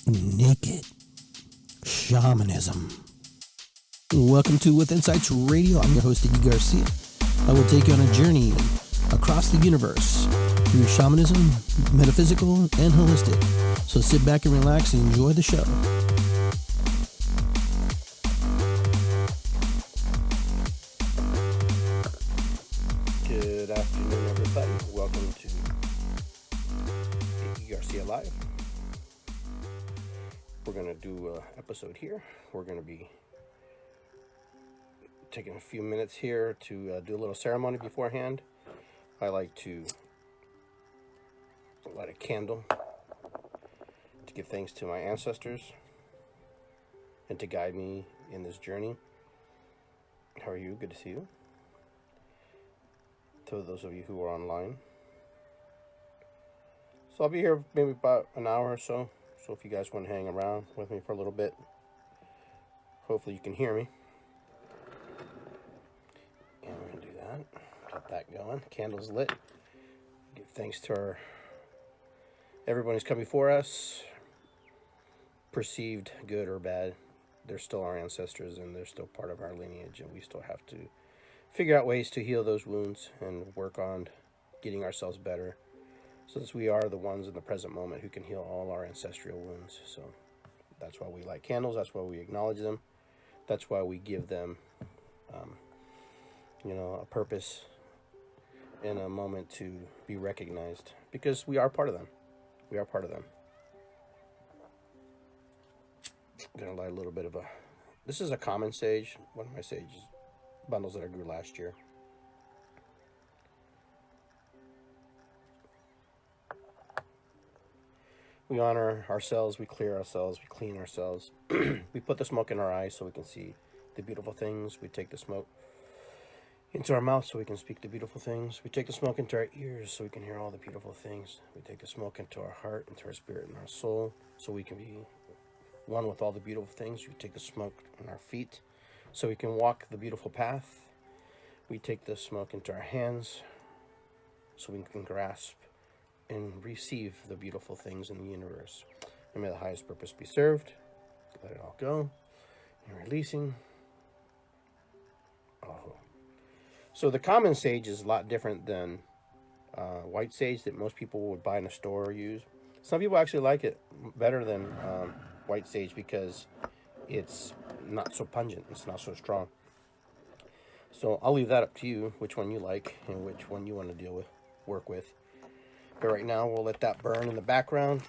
Naked Shamanism. Welcome to With Insights Radio. I'm your host, Iggy Garcia. I will take you on a journey across the universe through shamanism, metaphysical, and holistic. So sit back and relax and enjoy the show. Good afternoon, everybody. Welcome to Iggy Garcia Live. We're going to do an episode here. We're going to be taking a few minutes here to do a little ceremony beforehand. I like to light a candle to give thanks to my ancestors and to guide me in this journey. How are you? Good to see you. To those of you who are online. So I'll be here maybe about an hour or so. So if you guys want to hang around with me for a little bit, hopefully you can hear me. And we're going to do that. Got that going. Candles lit. Give thanks to everyone who's come before us. Perceived good or bad, they're still our ancestors and they're still part of our lineage, and we still have to figure out ways to heal those wounds and work on getting ourselves better, since we are the ones in the present moment who can heal all our ancestral wounds. So that's why we light candles. That's why we acknowledge them. That's why we give them, a purpose and a moment to be recognized, because we are part of them. We are part of them. I'm going to light a little bit of this is a common sage, one of my sage bundles that I grew last year. We honor ourselves, we clear ourselves, we clean ourselves. We put the smoke in our eyes so we can see the beautiful things. We take the smoke into our mouth so we can speak the beautiful things. We take the smoke into our ears so we can hear all the beautiful things. We take the smoke into our heart, into our spirit, and our soul so we can be one with all the beautiful things. We take the smoke on our feet so we can walk the beautiful path. We take the smoke into our hands so we can grasp and receive the beautiful things in the universe. And may the highest purpose be served. Let it all go. And releasing. Oh. So the common sage is a lot different than white sage that most people would buy in a store or use. Some people actually like it better than white sage because it's not so pungent. It's not so strong. So I'll leave that up to you, which one you like and which one you want to work with. But right now, we'll let that burn in the background.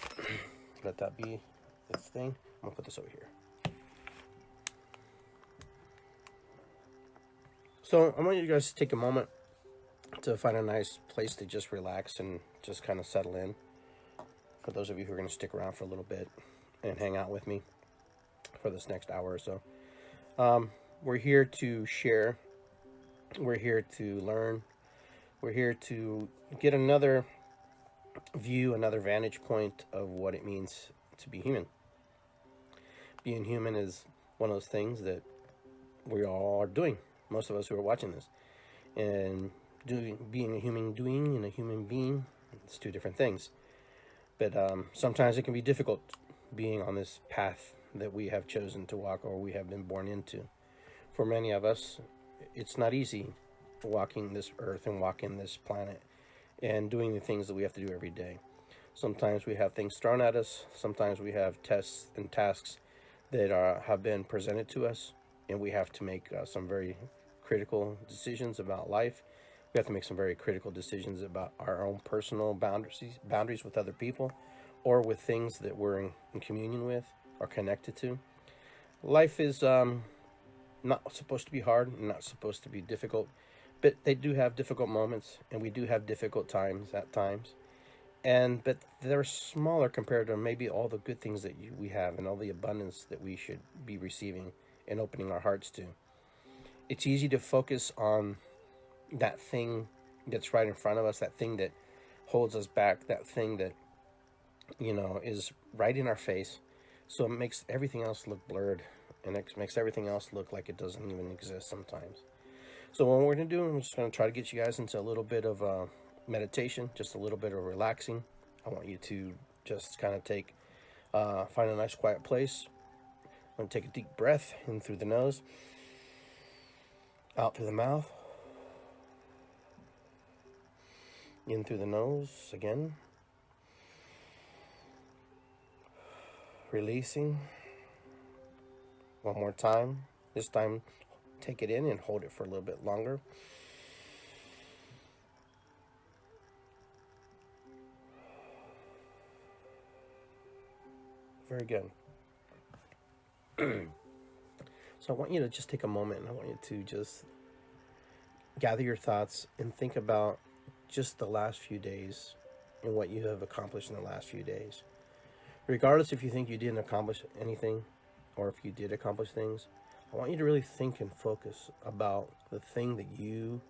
Let that be this thing. I'm going to put this over here. So I want you guys to take a moment to find a nice place to just relax and just kind of settle in. For those of you who are going to stick around for a little bit and hang out with me for this next hour or so. We're here to share. We're here to learn. We're here to get another view, another vantage point of what it means to be human. Being human is one of those things that we all are doing, most of us who are watching this. And being a human doing and a human being, it's two different things. But sometimes it can be difficult being on this path that we have chosen to walk or we have been born into. For many of us, it's not easy walking this earth and walking this planet and doing the things that we have to do every day. Sometimes we have things thrown at us. Sometimes we have tests and tasks that have been presented to us, and we have to make some very critical decisions about life. We have to make some very critical decisions about our own personal boundaries with other people, or with things that we're in communion with or connected to. Life is not supposed to be hard and not supposed to be difficult, but they do have difficult moments, and we do have difficult times at times. But they're smaller compared to maybe all the good things that we have and all the abundance that we should be receiving and opening our hearts to. It's easy to focus on that thing that's right in front of us, that thing that holds us back, that thing that, is right in our face. So it makes everything else look blurred, and it makes everything else look like it doesn't even exist sometimes. So what we're going to do, I'm just going to try to get you guys into a little bit of meditation, just a little bit of relaxing. I want you to just kind of take Find a nice quiet place. I'm going to take a deep breath in through the nose, out through the mouth, in through the nose again, releasing. One more time. This time, take it in and hold it for a little bit longer. Very good. So I want you to just take a moment, and I want you to just gather your thoughts and think about just the last few days and what you have accomplished in the last few days. Regardless if you think you didn't accomplish anything or if you did accomplish things, I want you to really think and focus about the thing that you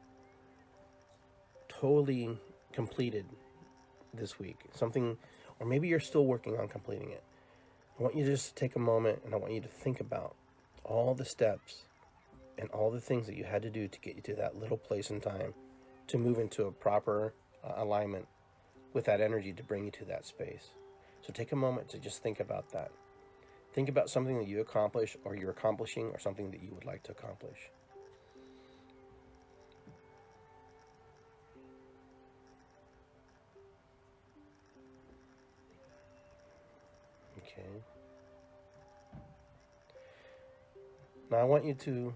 totally completed this week. Something, or maybe you're still working on completing it. I want you to just take a moment, and I want you to think about all the steps and all the things that you had to do to get you to that little place in time to move into a proper alignment with that energy to bring you to that space. So take a moment to just think about that. Think about something that you accomplished, or you're accomplishing, or something that you would like to accomplish. Okay. Now I want you to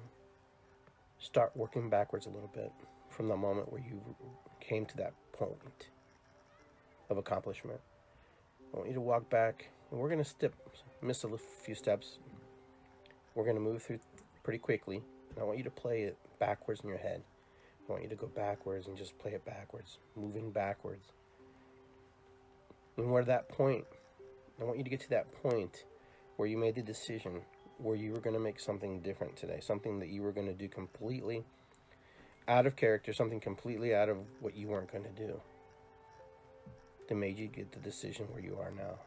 start working backwards a little bit from the moment where you came to that point of accomplishment. I want you to walk back, and we're going to miss a few steps. We're going to move through pretty quickly. And I want you to play it backwards in your head. I want you to go backwards and just play it backwards, moving backwards. And where that point, I want you to get to that point where you made the decision, where you were going to make something different today, something that you were going to do completely out of character, something completely out of what you weren't going to do, that made you get the decision where you are now.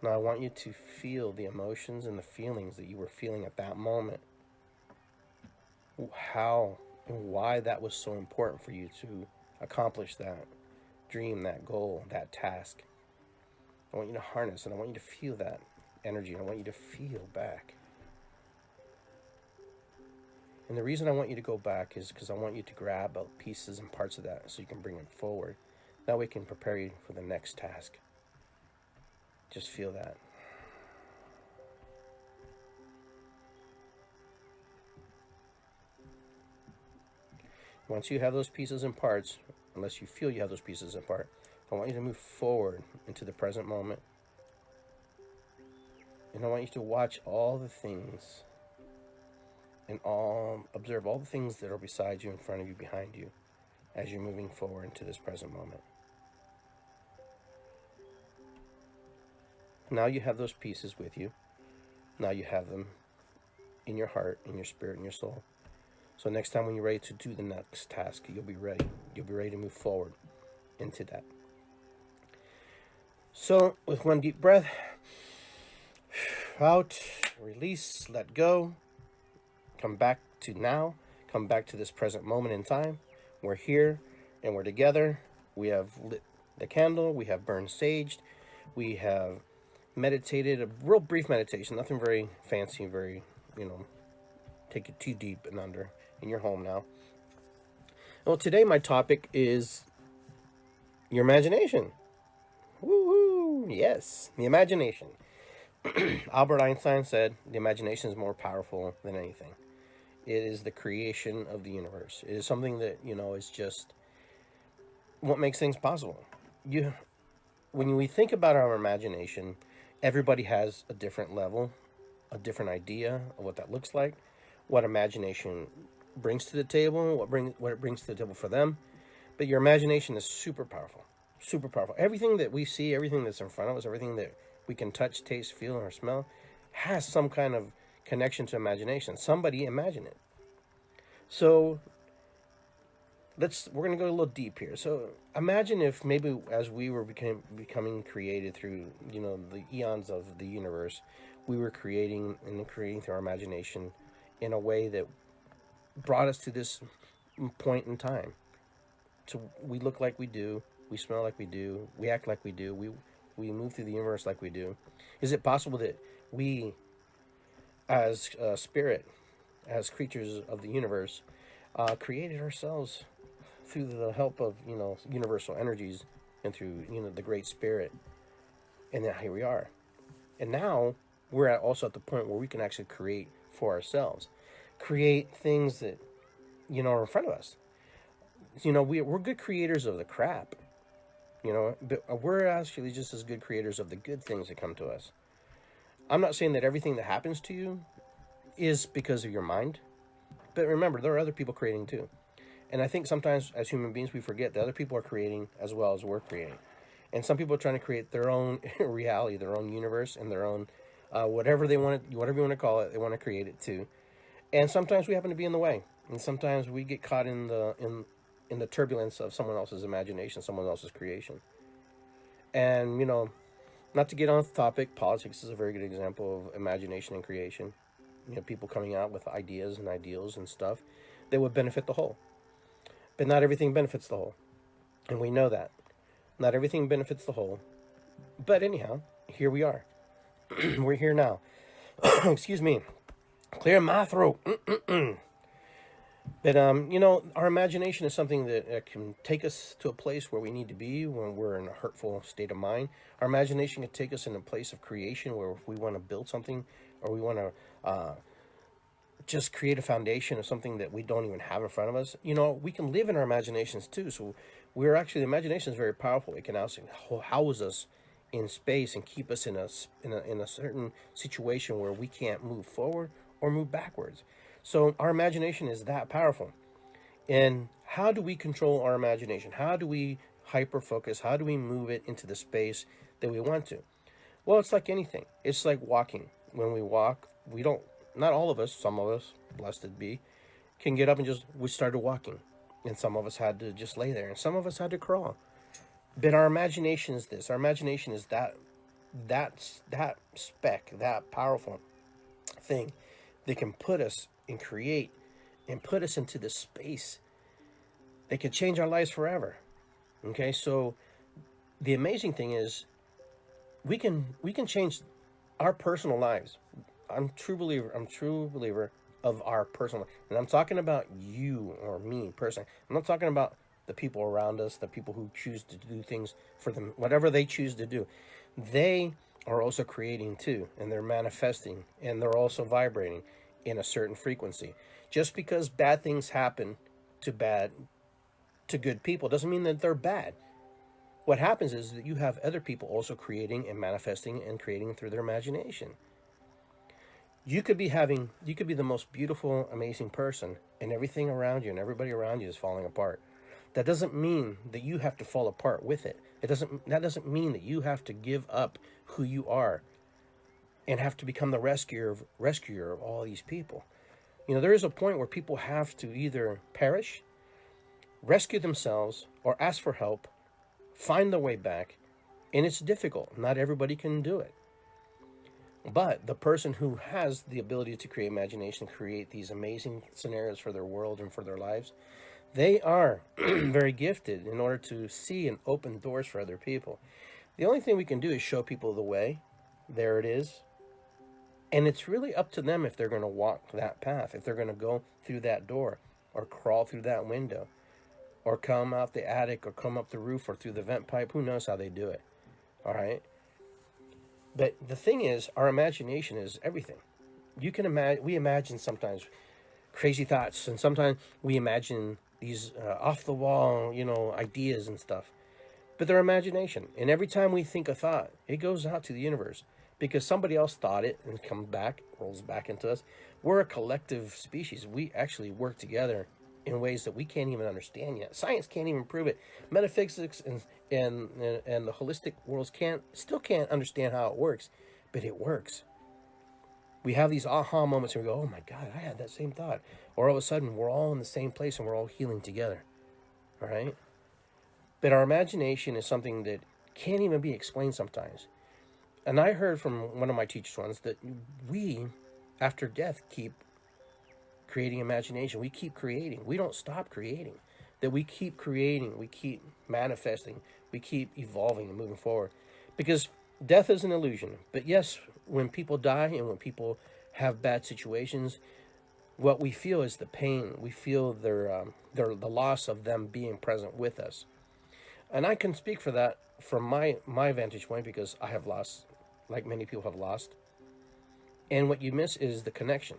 Now I want you to feel the emotions and the feelings that you were feeling at that moment. How and why that was so important for you to accomplish that dream, that goal, that task. I want you to harness, and I want you to feel that energy. I want you to feel back. And the reason I want you to go back is because I want you to grab pieces and parts of that so you can bring them forward. That way it can prepare you for the next task. Just feel that. Once you have those pieces and parts, unless you feel you have those pieces and parts, I want you to move forward into the present moment. And I want you to watch all the things and observe all the things that are beside you, in front of you, behind you, as you're moving forward into this present moment. Now you have those pieces with you. Now you have them in your heart, in your spirit, in your soul. So next time when you're ready to do the next task, you'll be ready. You'll be ready to move forward into that. So with one deep breath, out, release, let go. Come back to now. Come back to this present moment in time. We're here and we're together. We have lit the candle. We have burned saged. We have meditated, a real brief meditation. Nothing very fancy, very, take it too deep and under. And you're home now. Well, today my topic is your imagination. Woo-hoo! Yes, the imagination. Albert Einstein said the imagination is more powerful than anything. It is the creation of the universe. It is something that, is just what makes things possible. When we think about our imagination, everybody has a different level, a different idea of what that looks like, what imagination brings to the table, what it brings to the table for them. But your imagination is super powerful, super powerful. Everything that we see, everything that's in front of us, everything that we can touch, taste, feel, or smell has some kind of connection to imagination. Somebody imagined it. So we're going to go a little deep here. So imagine if maybe as we were becoming created through, the eons of the universe, we were creating through our imagination in a way that brought us to this point in time. So we look like we do, we smell like we do, we act like we do, we move through the universe like we do? Is it possible that we, as spirit, as creatures of the universe, created ourselves through the help of, universal energies and through, the Great Spirit, and then here we are. And now we're also at the point where we can actually create for ourselves, create things that, are in front of us. We're good creators of the crap, but we're actually just as good creators of the good things that come to us. I'm not saying that everything that happens to you is because of your mind, but remember, there are other people creating too. And I think sometimes as human beings, we forget that other people are creating as well as we're creating. And some people are trying to create their own reality, their own universe, and their own whatever you want to call it. They want to create it too. And sometimes we happen to be in the way, and sometimes we get caught in the turbulence of someone else's imagination, someone else's creation. And not to get off topic, politics is a very good example of imagination and creation. People coming out with ideas and ideals and stuff that would benefit the whole. But not everything benefits the whole, and we know that. Not everything benefits the whole. But anyhow, here we are. We're here now. Excuse me. Clear my throat. But, our imagination is something that can take us to a place where we need to be when we're in a hurtful state of mind. Our imagination can take us in a place of creation where if we want to build something or we want to just create a foundation of something that we don't even have in front of us. We can live in our imaginations too. So the imagination is very powerful. It can also house us in space and keep us in a certain situation where we can't move forward or move backwards. So our imagination is that powerful. And how do we control our imagination? How do we hyper focus? How do we move it into the space that we want to? Well, it's like anything. It's like walking. When we walk, not all of us, some of us, blessed be, can get up and we started walking. And some of us had to just lay there. And some of us had to crawl. But our imagination is this. Our imagination is that speck, that powerful thing that can put us and create and put us into this space that can change our lives forever. Okay, so the amazing thing is we can change our personal lives. I'm a true believer of our personal, and I'm talking about you or me personally. I'm not talking about the people around us, the people who choose to do things for them, whatever they choose to do. They are also creating too, and they're manifesting, and they're also vibrating in a certain frequency. Just because bad things happen to good people doesn't mean that they're bad. What happens is that you have other people also creating and manifesting and creating through their imagination. You could be the most beautiful, amazing person, and everything around you and everybody around you is falling apart. That doesn't mean that you have to fall apart with it. That doesn't mean that you have to give up who you are and have to become the rescuer of all these people. There is a point where people have to either perish, rescue themselves, or ask for help, find their way back, and it's difficult. Not everybody can do it. But the person who has the ability to create imagination, create these amazing scenarios for their world and for their lives, they are very gifted in order to see and open doors for other people. The only thing we can do is show people the way. There it is. And it's really up to them if they're going to walk that path, if they're going to go through that door or crawl through that window or come out the attic or come up the roof or through the vent pipe. Who knows how they do it? All right. But the thing is, our imagination is everything. We imagine sometimes crazy thoughts, and sometimes we imagine these off the wall, ideas and stuff. But they're imagination. And every time we think a thought, it goes out to the universe because somebody else thought it and rolls back into us. We're a collective species. We actually work together in ways that we can't even understand yet. Science can't even prove it. Metaphysics and the holistic worlds still can't understand how it works, but it works. We have these aha moments where we go, oh my God, I had that same thought. Or all of a sudden, we're all in the same place and we're all healing together. All right? But our imagination is something that can't even be explained sometimes. And I heard from one of my teachers once that we, after death, keep creating imagination. We keep creating. We don't stop creating. That we keep creating. We keep manifesting. We keep evolving and moving forward. Because death is an illusion. But yes, when people die and when people have bad situations, what we feel is the pain. We feel the loss of them being present with us. And I can speak for that from my vantage point because I have lost, like many people have lost. And what you miss is the connection,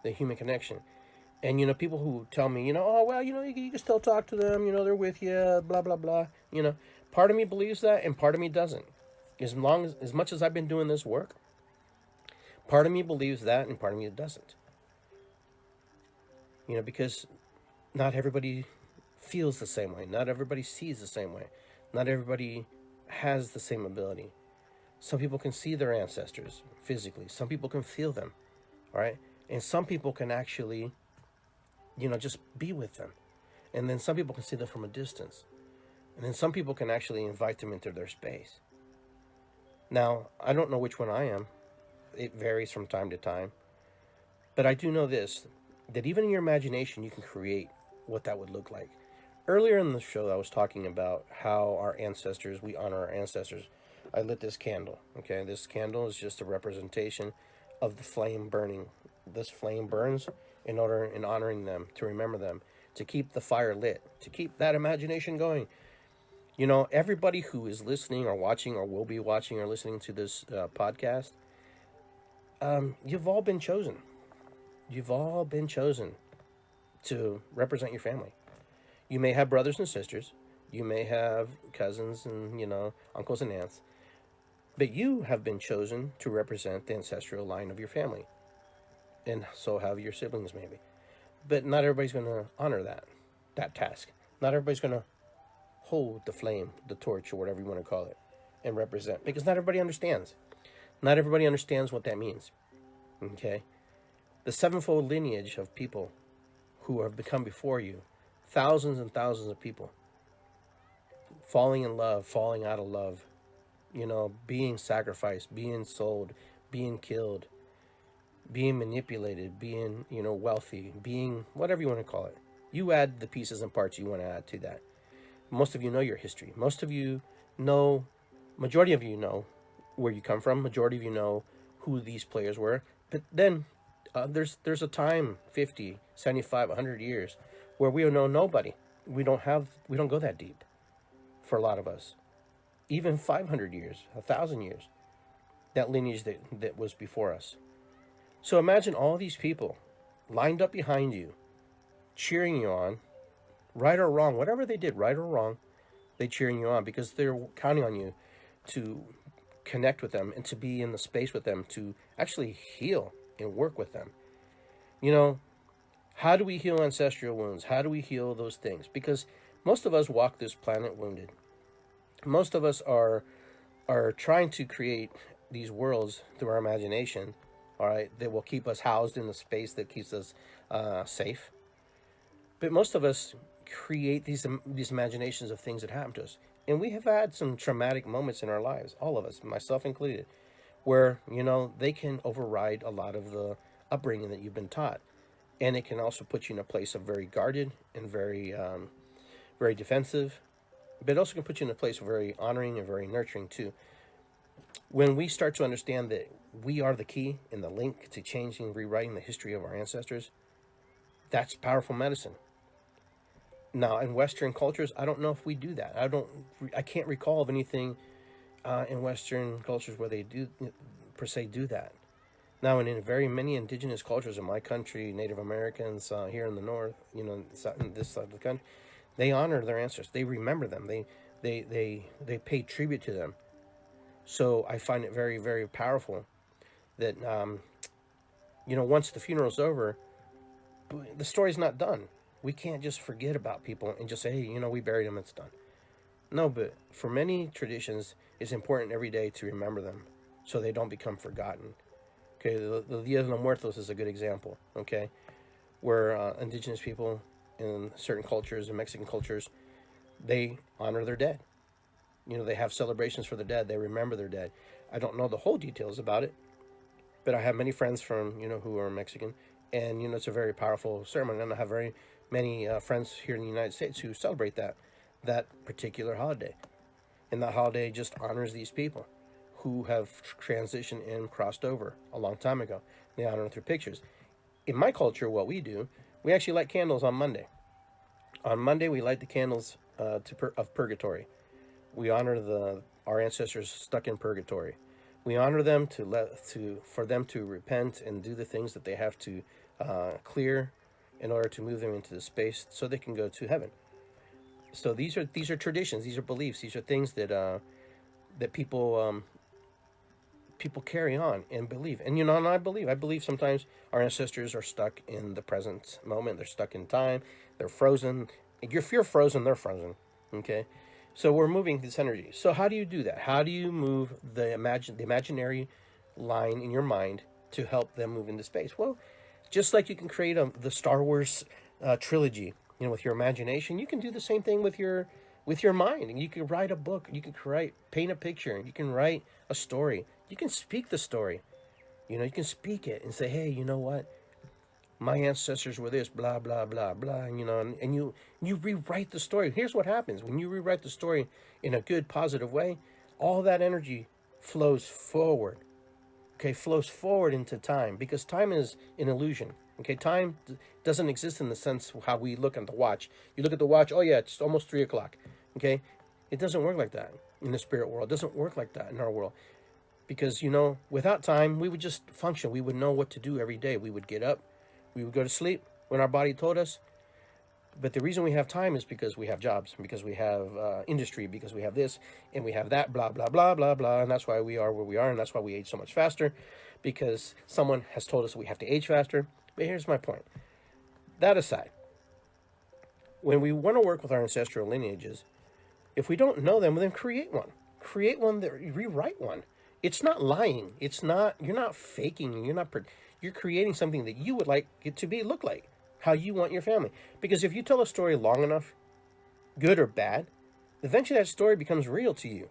the human connection. And, people who tell me, oh, well, you can still talk to them, they're with you, blah, blah, blah. Part of me believes that and part of me doesn't. As much as I've been doing this work, part of me believes that and part of me doesn't. Because not everybody feels the same way. Not everybody sees the same way. Not everybody has the same ability. Some people can see their ancestors physically. Some people can feel them, all right? And some people can actually, just be with them. And then some people can see them from a distance. And then some people can actually invite them into their space. Now, I don't know which one I am. It varies from time to time. But I do know this, that even in your imagination, you can create what that would look like. Earlier in the show, I was talking about how our ancestors, we honor our ancestors. I lit this candle, okay? This candle is just a representation of the flame burning. This flame burns in honoring them, to remember them, to keep the fire lit, to keep that imagination going. Everybody who is listening or watching or will be watching or listening to this podcast, you've all been chosen. You've all been chosen to represent your family. You may have brothers and sisters. You may have cousins and, uncles and aunts. But you have been chosen to represent the ancestral line of your family. And so have your siblings maybe. But not everybody's going to honor that task. Not everybody's going to hold the flame, the torch, or whatever you want to call it, and represent. Because not everybody understands. Not everybody understands what that means. Okay? The sevenfold lineage of people who have become before you, thousands and thousands of people, falling in love, falling out of love, being sacrificed, being sold, being killed, being manipulated, being, wealthy, being whatever you want to call it. You add the pieces and parts you want to add to that. Most of you know your history. Most of you know, majority of you know where you come from. Majority of you know who these players were. But then there's a time, 50, 75, 100 years, where we know nobody. We don't go that deep for a lot of us. Even 500 years, 1,000 years, that lineage that was before us. So imagine all these people lined up behind you, cheering you on, right or wrong, whatever they did, right or wrong, they're cheering you on because they're counting on you to connect with them and to be in the space with them, to actually heal and work with them. How do we heal ancestral wounds? How do we heal those things? Because most of us walk this planet wounded. Most of us are trying to create these worlds through our imagination, all right, that will keep us housed in the space that keeps us safe. But most of us create these imaginations of things that happen to us. And we have had some traumatic moments in our lives, all of us, myself included, where, they can override a lot of the upbringing that you've been taught. And it can also put you in a place of very guarded and very, very defensive. But it also can put you in a place of very honoring and very nurturing too. When we start to understand that we are the key and the link to changing and rewriting the history of our ancestors, that's powerful medicine. Now, in Western cultures, I don't know if we do that. I can't recall of anything in Western cultures where they do, per se, do that. Now, in very many indigenous cultures in my country, Native Americans here in the north, in this side of the country, they honor their ancestors. They remember them. They pay tribute to them. So I find it very, very powerful that, once the funeral's over, the story's not done. We can't just forget about people and just say, hey, we buried them, it's done. No, but for many traditions, it's important every day to remember them so they don't become forgotten. Okay, the Dia de los Muertos is a good example, okay, where indigenous people in certain cultures, in Mexican cultures, they honor their dead. They have celebrations for the dead. They remember their dead. I don't know the whole details about it, but I have many friends from, who are Mexican, and, it's a very powerful ceremony, and I have very many friends here in the United States who celebrate that particular holiday. And that holiday just honors these people who have transitioned and crossed over a long time ago. They honor them through pictures. In my culture, what we do, we actually light candles on Monday. On Monday, we light the candles of purgatory. We honor our ancestors stuck in purgatory. We honor them for them to repent and do the things that they have to clear in order to move them into the space so they can go to heaven. So these are traditions, these are beliefs, these are things that people carry on and believe. And and I believe sometimes our ancestors are stuck in the present moment. They're stuck in time. They're frozen. If you're frozen, they're frozen. Okay, so we're moving this energy. So how do you do that? How do you move the imaginary line in your mind to help them move into space? Well, just like you can create the Star Wars trilogy, with your imagination, you can do the same thing with your mind. And you can write a book. You can paint a picture. You can write a story. You can speak the story. You can speak it and say, hey, you know what? My ancestors were this, blah, blah, blah, blah. And you rewrite the story. Here's what happens. When you rewrite the story in a good, positive way, all that energy flows forward. Okay, flows forward into time, because time is an illusion. Okay, time doesn't exist in the sense of how we look at the watch. You look at the watch, oh yeah, it's almost 3 o'clock. Okay, it doesn't work like that in the spirit world. It doesn't work like that in our world. Because, without time, we would just function. We would know what to do every day. We would get up. We would go to sleep when our body told us. But the reason we have time is because we have jobs, because we have industry, because we have this, and we have that, blah, blah, blah, blah, blah. And that's why we are where we are, and that's why we age so much faster, because someone has told us we have to age faster. But here's my point. That aside, when we want to work with our ancestral lineages, if we don't know them, then create one. Create one, rewrite one. It's not lying. You're not faking. You're creating something that you would like it to look like, how you want your family. Because if you tell a story long enough, good or bad, eventually that story becomes real to you.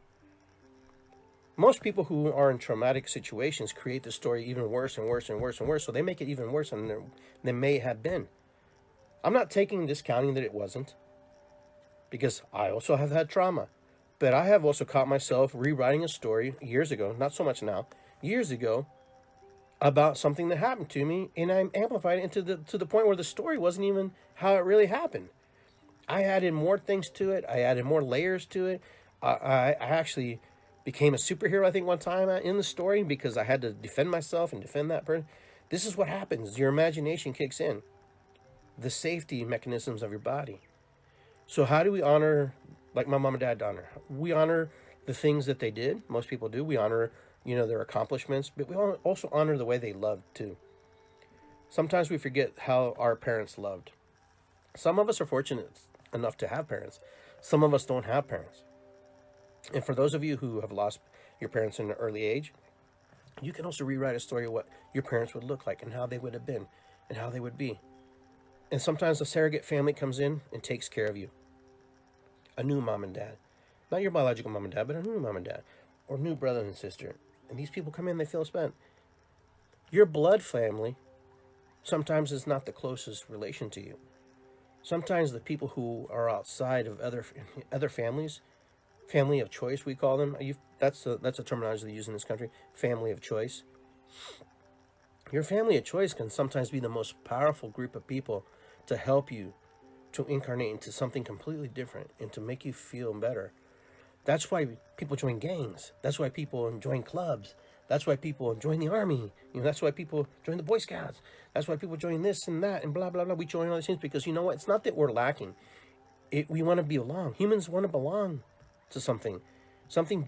Most people who are in traumatic situations create the story even worse and worse and worse and worse, so they make it even worse than they may have been. I'm not discounting that it wasn't, because I also have had trauma. But I have also caught myself rewriting a story years ago, not so much now, years ago, about something that happened to me, and I amplified it to the point where the story wasn't even how it really happened. I added more things to it. I added more layers to it. I actually became a superhero, I think, one time in the story, because I had to defend myself and defend that person. This is what happens. Your imagination kicks in. The safety mechanisms of your body. So how do we honor, like my mom and dad honor? We honor the things that they did. Most people do. We honor, their accomplishments, but we also honor the way they loved too. Sometimes we forget how our parents loved. Some of us are fortunate enough to have parents. Some of us don't have parents. And for those of you who have lost your parents in an early age, you can also rewrite a story of what your parents would look like and how they would have been and how they would be. And sometimes a surrogate family comes in and takes care of you. A new mom and dad. Not your biological mom and dad, but a new mom and dad. Or new brother and sister. And these people come in, they feel spent. Your blood family sometimes is not the closest relation to you. Sometimes the people who are outside of other families, family of choice, we call them. That's a terminology they use in this country. Family of choice. Your family of choice can sometimes be the most powerful group of people to help you to incarnate into something completely different and to make you feel better. That's why people join gangs. That's why people join clubs. That's why people join the army. That's why people join the Boy Scouts. That's why people join this and that and blah, blah, blah. We join all these things because you know what? It's not that we're lacking. We want to belong. Humans want to belong to something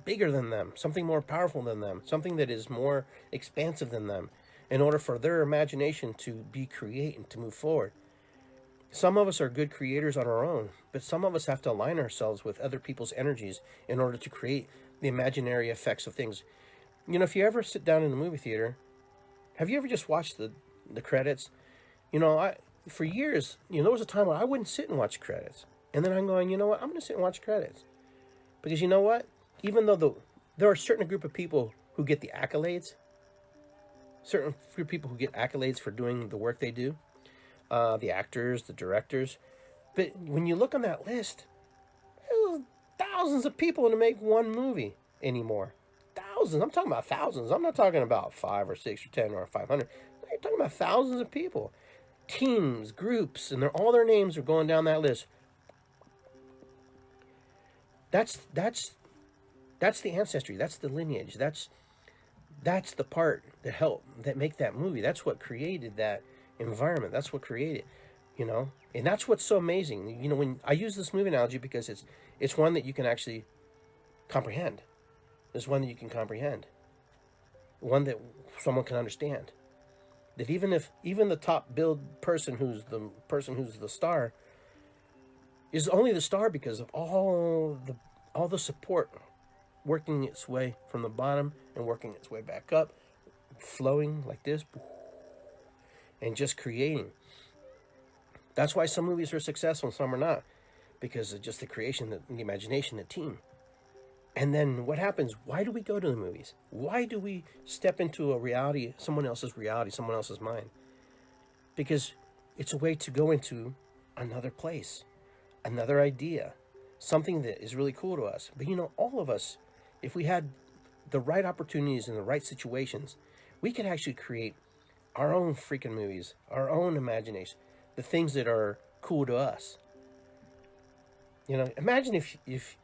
bigger than them, something more powerful than them, something that is more expansive than them, in order for their imagination to be created and to move forward. Some of us are good creators on our own, but some of us have to align ourselves with other people's energies in order to create the imaginary effects of things. If you ever sit down in a movie theater, have you ever just watched the credits? For years, there was a time where I wouldn't sit and watch credits. And then I'm going, you know what? I'm going to sit and watch credits. Because you know what? Even though there are a certain group of people who get the accolades, certain few people who get accolades for doing the work they do, the actors, the directors. But when you look on that list, thousands of people to make one movie anymore. Thousands. I'm talking about thousands. I'm not talking about 5 or 6 or 10 or 500. I'm talking about thousands of people. Teams, groups, and all their names are going down that list. That's the ancestry. That's the lineage. That's the part that make that movie. That's what created that environment. That's what created, and that's what's so amazing. When I use this movie analogy, because it's one that you can actually comprehend. It's one that you can comprehend. One that someone can understand. That even the top billed person who's the star is only the star because of all the support working its way from the bottom and working its way back up, flowing like this, and just creating. That's why some movies are successful and some are not, because of just the creation, the imagination, the team. And then what happens? Why do we go to the movies? Why do we step into a reality, someone else's reality, someone else's mind? Because it's a way to go into another place, another idea, something that is really cool to us. But all of us, if we had the right opportunities and the right situations, we could actually create our own freaking movies, our own imagination, the things that are cool to us. Imagine if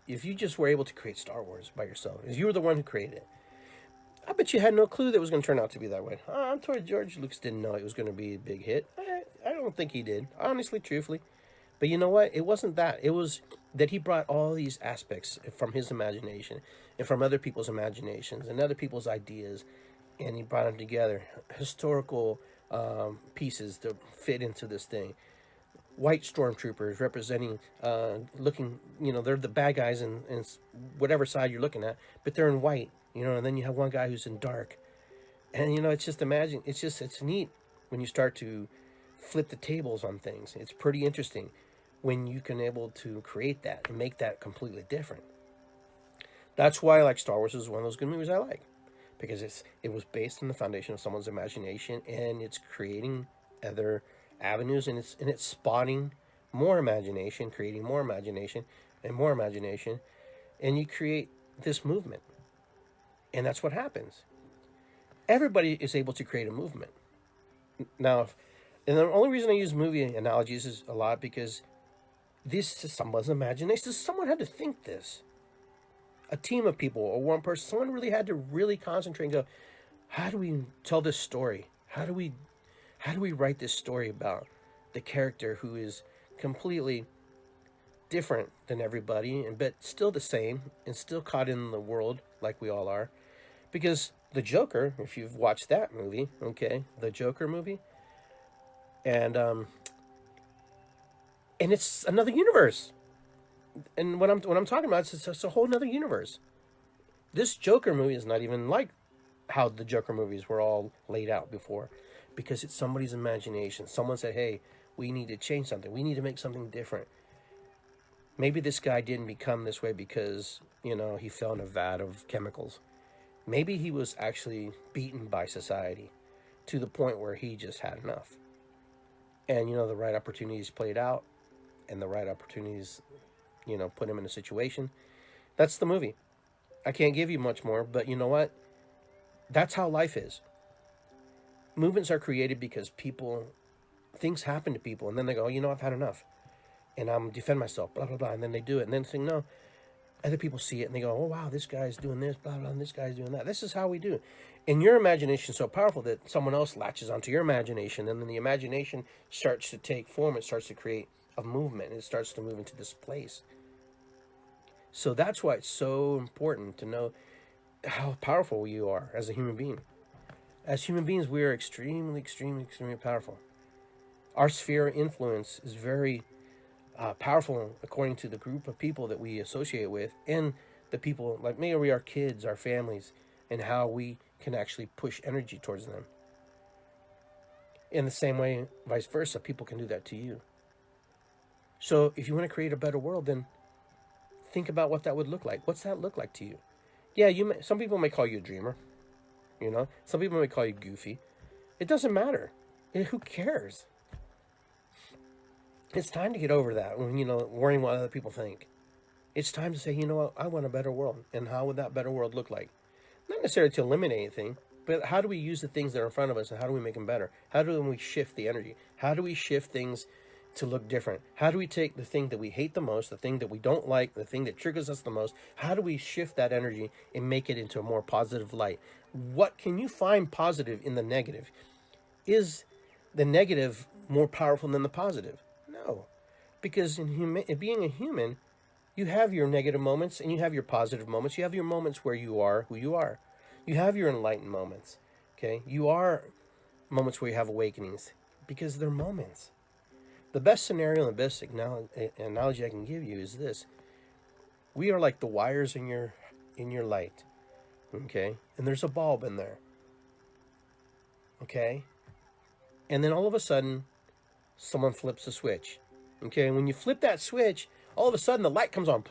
you just were able to create Star Wars by yourself, if you were the one who created it. I bet you had no clue that it was going to turn out to be that way. I'm told George Lucas didn't know it was going to be a big hit. I don't think he did, honestly, truthfully. But you know what? It wasn't that. It was that he brought all these aspects from his imagination and from other people's imaginations and other people's ideas, and he brought them together, historical pieces to fit into this thing. White stormtroopers representing, looking, they're the bad guys in whatever side you're looking at, but they're in white, and then you have one guy who's in dark. And, it's just it's neat when you start to flip the tables on things. It's pretty interesting when you can able to create that and make that completely different. That's why I like Star Wars. Is one of those good movies I like, because it was based on the foundation of someone's imagination, and it's creating other avenues, and it's spotting more imagination, creating more imagination and more imagination, and you create this movement. And that's what happens. Everybody is able to create a movement. Now, and the only reason I use movie analogies is a lot because this is someone's imagination. Someone had to think this. A team of people or one person, someone really had to really concentrate and go, how do we tell this story? How do we write this story about the character who is completely different than everybody, but still the same and still caught in the world like we all are? Because the Joker, if you've watched that movie, okay, the Joker movie, and it's another universe. And what I'm talking about is it's a whole other universe. This Joker movie is not even like how the Joker movies were all laid out before, because it's somebody's imagination. Someone said, hey, we need to change something. We need to make something different. Maybe this guy didn't become this way because, he fell in a vat of chemicals. Maybe he was actually beaten by society to the point where he just had enough. And, the right opportunities played out, and the right opportunities, put him in a situation. That's the movie. I can't give you much more, but you know what? That's how life is. Movements are created because things happen to people, and then they go, I've had enough, and I'm defend myself, blah, blah, blah, and then they do it, and then they think, no, other people see it, and they go, oh, wow, this guy's doing this, blah, blah, and this guy's doing that. This is how we do. And your imagination is so powerful that someone else latches onto your imagination, and then the imagination starts to take form. It starts to create a movement, and it starts to move into this place. So that's why it's so important to know how powerful you are as a human being. As human beings, we are extremely, extremely, extremely powerful. Our sphere of influence is very powerful according to the group of people that we associate with, and the people, like maybe our kids, our families, and how we can actually push energy towards them. In the same way, vice versa, people can do that to you. So if you want to create a better world, then think about what that would look like. What's that look like to you? Yeah, some people may call you a dreamer. Some people may call you goofy. It doesn't matter. Who cares? It's time to get over that when, worrying what other people think. It's time to say, you know what, I want a better world. And how would that better world look like? Not necessarily to eliminate anything, but how do we use the things that are in front of us and how do we make them better? How do we shift the energy? How do we shift things to look different? How do we take the thing that we hate the most, the thing that we don't like, the thing that triggers us the most, how do we shift that energy and make it into a more positive light? What can you find positive in the negative? Is the negative more powerful than the positive? No. Because in being a human, you have your negative moments and you have your positive moments. You have your moments where you are who you are. You have your enlightened moments. Okay? You are moments where you have awakenings because they're moments. The best scenario and the best analogy I can give you is this. We are like the wires in your light. Okay? And there's a bulb in there. Okay? And then all of a sudden, someone flips a switch. Okay? And when you flip that switch, all of a sudden the light comes on.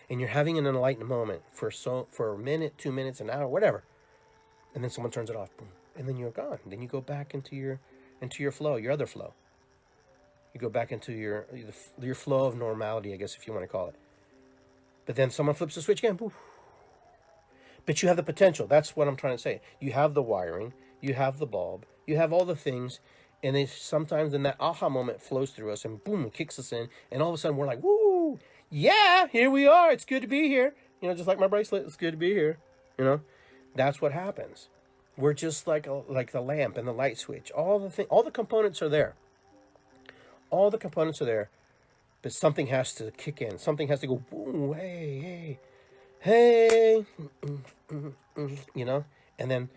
And you're having an enlightened moment for a minute, 2 minutes, an hour, whatever. And then someone turns it off. Boom. And then you're gone. Then you go back into your flow, your other flow. You go back into your flow of normality, I guess, if you want to call it. But then someone flips the switch again. Boom. But you have the potential. That's what I'm trying to say. You have the wiring. You have the bulb. You have all the things. And sometimes then that aha moment flows through us and boom, it kicks us in. And all of a sudden we're like, woo, yeah, here we are. It's good to be here. You know, just like my bracelet, it's good to be here. You know, that's what happens. We're just like the lamp and the light switch. All the components are there. All the components are there. But something has to kick in. Something has to go, boom, hey, you know, and then,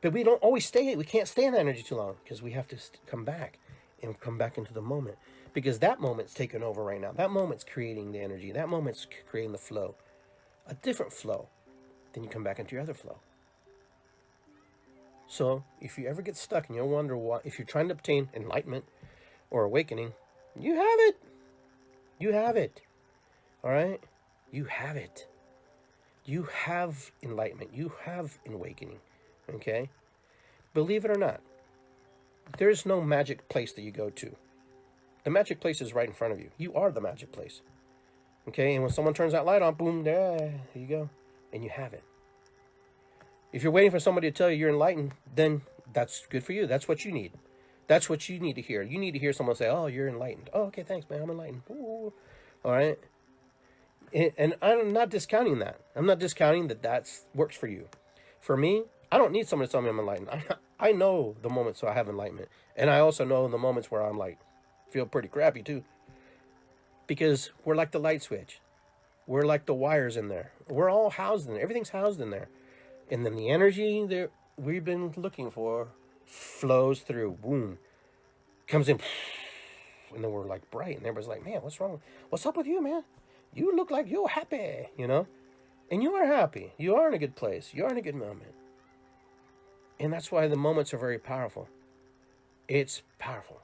but we don't always stay, we can't stay in that energy too long because we have to come back and come back into the moment because that moment's taken over right now. That moment's creating the energy. That moment's creating the flow, a different flow. Then you come back into your other flow. So if you ever get stuck and you wonder what, if you're trying to obtain enlightenment or awakening, you have it. You have it. All right? You have it. You have enlightenment. You have awakening. Okay? Believe it or not, there's no magic place that you go to. The magic place is right in front of you. You are the magic place. Okay? And when someone turns that light on, boom, there you go. And you have it. If you're waiting for somebody to tell you you're enlightened, then that's good for you. That's what you need. That's what you need to hear. You need to hear someone say, oh, you're enlightened. Oh, okay, thanks, man. I'm enlightened. Ooh. All right? And I'm not discounting that. I'm not discounting that works for you. For me, I don't need someone to tell me I'm enlightened. I know the moments where I have enlightenment. And I also know the moments where I'm like, feel pretty crappy too. Because we're like the light switch. We're like the wires in there. We're all housed in there. Everything's housed in there. And then the energy that we've been looking for flows through. Boom. Comes in. And then we're like bright. And everybody's like, man, what's wrong? What's up with you, man? You look like you're happy, you know? And you are happy. You are in a good place. You are in a good moment. And that's why the moments are very powerful. It's powerful.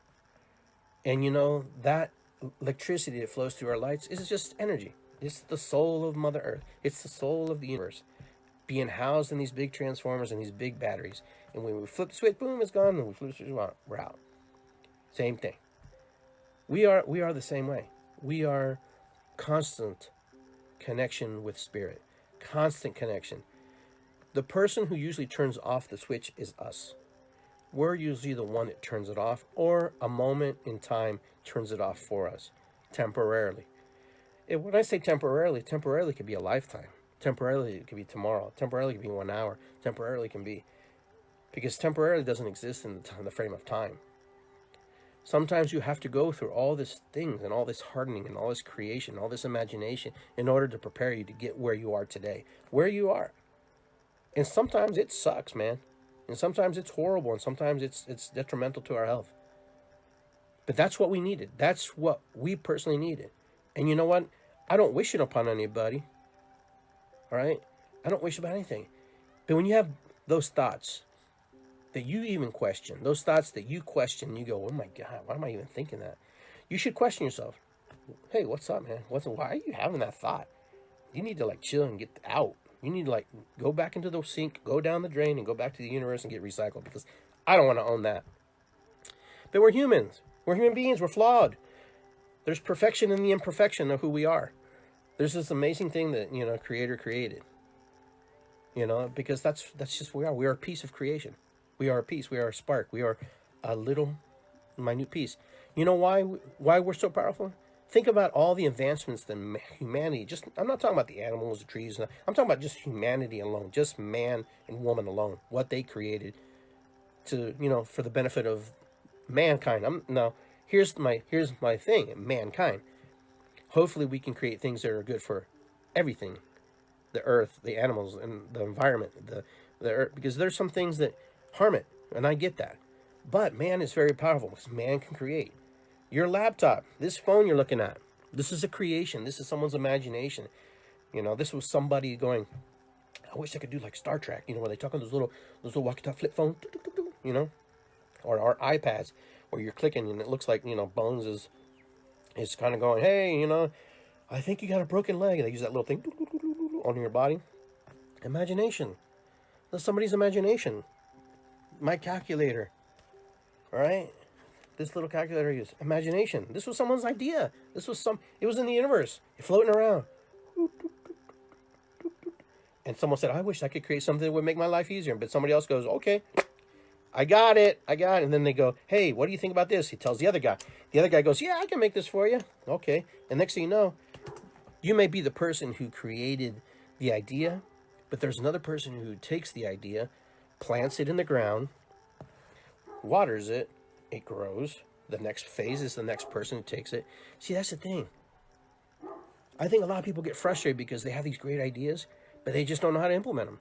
And you know, that electricity that flows through our lights is just energy. It's the soul of Mother Earth. It's the soul of the universe being housed in these big transformers and these big batteries. And when we flip the switch, boom, it's gone. And we flip the switch, we're out. Same thing. We are the same way. We are constant connection with spirit. Constant connection. The person who usually turns off the switch is us. We're usually the one that turns it off, or a moment in time turns it off for us, temporarily. When I say temporarily could be a lifetime. Temporarily it could be tomorrow. Temporarily it could be 1 hour. Temporarily it can be, because temporarily doesn't exist in the frame of time. Sometimes you have to go through all these things and all this hardening and all this creation, all this imagination in order to prepare you to get where you are today, where you are. And sometimes it sucks, man. And sometimes it's horrible, and sometimes it's detrimental to our health. But that's what we needed. That's what we personally needed. And you know what? I don't wish it upon anybody. All right? I don't wish about anything. But when you have those thoughts that you even question, those thoughts that you question, you go, oh my God, why am I even thinking that? You should question yourself. Hey, what's up, man? Why are you having that thought? You need to like chill and get out. You need to like go back into the sink, go down the drain, and go back to the universe and get recycled, because I don't want to own that. But we're humans. We're human beings. We're flawed. There's perfection in the imperfection of who we are. There's this amazing thing that, Creator created. Because that's just who we are. We are a piece of creation. We are a piece. We are a spark. We are a little minute piece. You know why we're so powerful? Think about all the advancements that humanity, I'm not talking about the animals, the trees, I'm talking about just humanity alone, just man and woman alone, what they created to, for the benefit of mankind. Here's my thing, mankind. Hopefully we can create things that are good for everything, the earth, the animals, and the environment, the earth, because there's some things that harm it, and I get that. But man is very powerful because man can create. Your laptop, this phone you're looking at, this is a creation. This is someone's imagination. This was somebody going, I wish I could do like Star Trek, where they talk on those little walkie-talkie flip phone, or our iPads, where you're clicking and it looks like, Bones is kind of going, hey, I think you got a broken leg. And they use that little thing on your body. Imagination. That's somebody's imagination. My calculator. All right? This little calculator I use. Imagination. This was someone's idea. It was in the universe. It's floating around. And someone said, I wish I could create something that would make my life easier. But somebody else goes, okay, I got it. And then they go, hey, what do you think about this? He tells the other guy. The other guy goes, yeah, I can make this for you. Okay. And next thing you know, you may be the person who created the idea, but there's another person who takes the idea, plants it in the ground, waters it, it grows. The next phase is the next person who takes it. See, that's the thing. I think a lot of people get frustrated because they have these great ideas, but they just don't know how to implement them.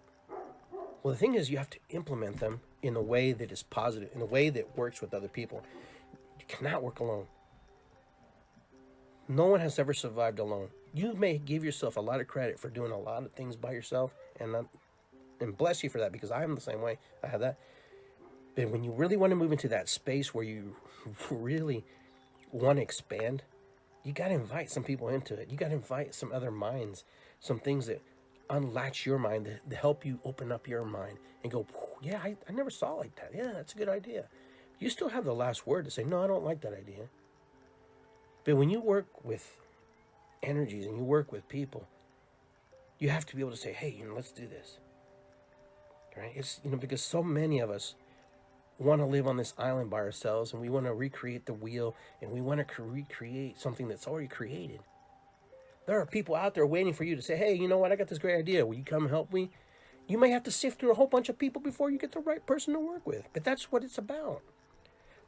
Well, the thing is, you have to implement them in a way that is positive, in a way that works with other people. You cannot work alone. No one has ever survived alone. You may give yourself a lot of credit for doing a lot of things by yourself, and bless you for that, because I am the same way. I have that. But when you really want to move into that space where you really want to expand, you got to invite some people into it. You got to invite some other minds, some things that unlatch your mind, to help you open up your mind and go, yeah, I never saw it like that. Yeah, that's a good idea. You still have the last word to say, no, I don't like that idea. But when you work with energies and you work with people, you have to be able to say, hey, let's do this. Right? It's, because so many of us want to live on this island by ourselves, and we want to recreate the wheel, and we want to recreate something that's already created. There are people out there waiting for you to say, hey, you know what? I got this great idea. Will you come help me? You may have to sift through a whole bunch of people before you get the right person to work with. But that's what it's about.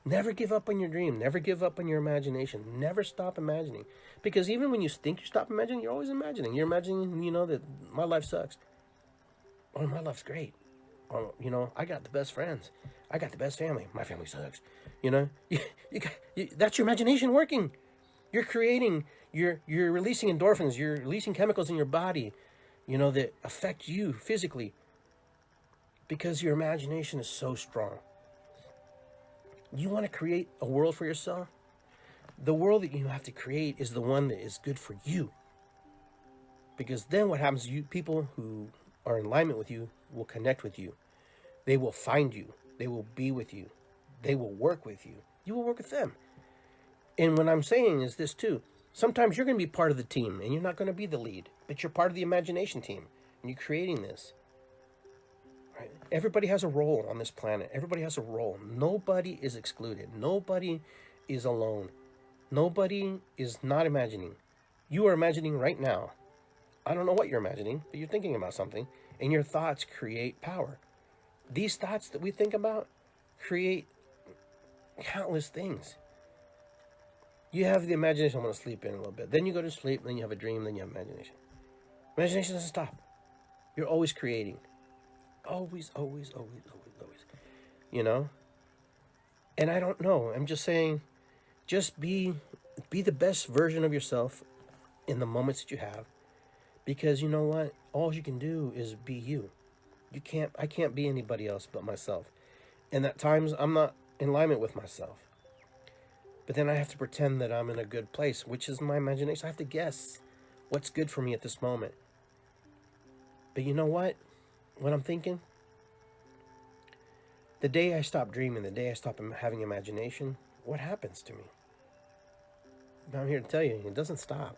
Never give up on your dream. Never give up on your imagination. Never stop imagining. Because even when you think you stop imagining, you're always imagining. You're imagining, that my life sucks. Oh, my life's great. Oh, I got the best friends. I got the best family. My family sucks. That's your imagination working. You're creating, you're releasing endorphins. You're releasing chemicals in your body, that affect you physically, because your imagination is so strong. You want to create a world for yourself? The world that you have to create is the one that is good for you. Because then what happens, people who are in alignment with you will connect with you. They will find you. They will be with you. They will work with you. You will work with them. And what I'm saying is this too. Sometimes you're going to be part of the team and you're not going to be the lead, but you're part of the imagination team and you're creating this. Right? Everybody has a role on this planet. Everybody has a role. Nobody is excluded. Nobody is alone. Nobody is not imagining. You are imagining right now. I don't know what you're imagining, but you're thinking about something, and your thoughts create power. These thoughts that we think about create countless things. You have the imagination, I'm going to sleep in a little bit. Then you go to sleep, then you have a dream, then you have imagination. Imagination doesn't stop. You're always creating. Always, always, always, always, always. And I don't know. I'm just saying, just be the best version of yourself in the moments that you have. Because you know what? All you can do is be you. I can't be anybody else but myself. And at times, I'm not in alignment with myself. But then I have to pretend that I'm in a good place, which is my imagination. I have to guess what's good for me at this moment. But you know what? What I'm thinking? The day I stop dreaming, the day I stop having imagination, what happens to me? I'm here to tell you, it doesn't stop.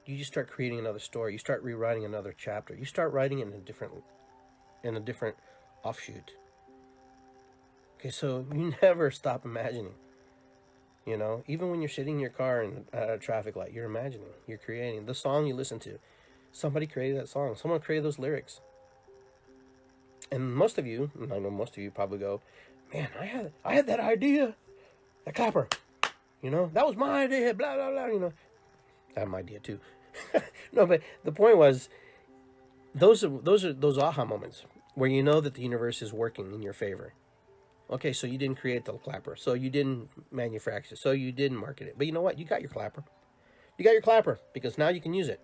You just start creating another story. You start rewriting another chapter. You start writing it in a different offshoot. Okay, so you never stop imagining. You know, even when you're sitting in your car at a traffic light, you're imagining, you're creating. The song you listen to, somebody created that song. Someone created those lyrics. And most of you, and I know most of you probably go, man, I had that idea, that clapper. You know, that was my idea, blah, blah, blah, you know. I had my idea too. No, but the point was, those aha moments where you know that the universe is working in your favor. Okay, so you didn't create the clapper, so you didn't manufacture it, so you didn't market it. But you know what? You got your clapper. You got your clapper because now you can use it.